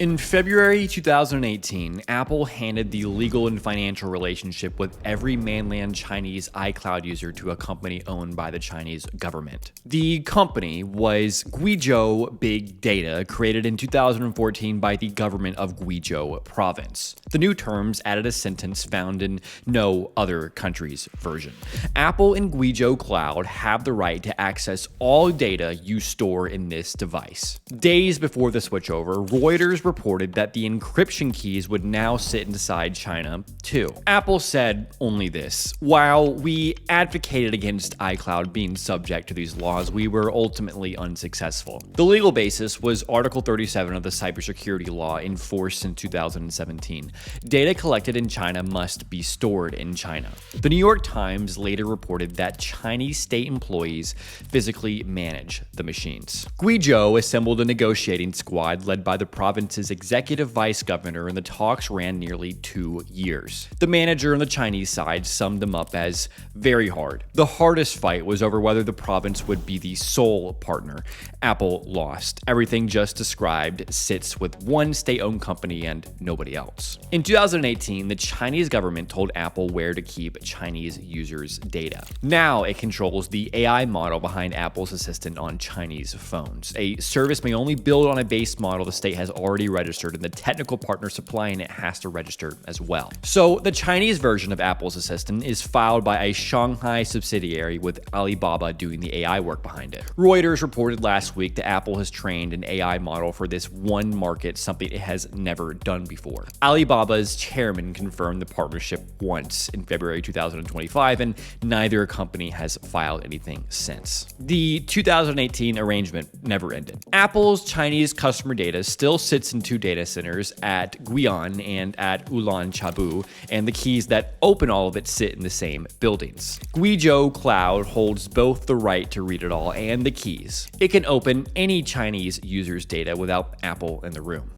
In February 2018, Apple handed the legal and financial relationship with every mainland Chinese iCloud user to a company owned by the Chinese government. The company was Guizhou Big Data, created in 2014 by the government of Guizhou province. The new terms added a sentence found in no other country's version. Apple and Guizhou-Cloud have the right to access all data you store in this device. Days before the switchover, Reuters reported that the encryption keys would now sit inside China, too. Apple said only this: while we advocated against iCloud being subject to these laws, we were ultimately unsuccessful. The legal basis was Article 37 of the Cybersecurity Law in force in 2017. Data collected in China must be stored in China. The New York Times later reported that Chinese state employees physically manage the machines. Guizhou assembled a negotiating squad led by the province's executive vice governor, and the talks ran nearly 2 years. The manager on the Chinese side summed them up as very hard. The hardest fight was over whether the province would be the sole partner. Apple lost. Everything just described sits with one state-owned company and nobody else. In 2018, the Chinese government told Apple where to keep Chinese users' data. Now it controls the AI model behind Apple's assistant on Chinese phones. A service may only build on a base model the state has already registered, and the technical partner supplying it has to register as well. So the Chinese version of Apple's assistant is filed by a Shanghai subsidiary, with Alibaba doing the AI work behind it. Reuters reported last week that Apple has trained an AI model for this one market, something it has never done before. Alibaba's chairman confirmed the partnership once in February 2025, and neither company has filed anything since. The 2018 arrangement never ended. Apple's Chinese customer data still sits in two data centers at Guiyang and at Ulanqab, and the keys that open all of it sit in the same buildings. Guizhou-Cloud holds both the right to read it all and the keys. It can open any Chinese user's data without Apple in the room.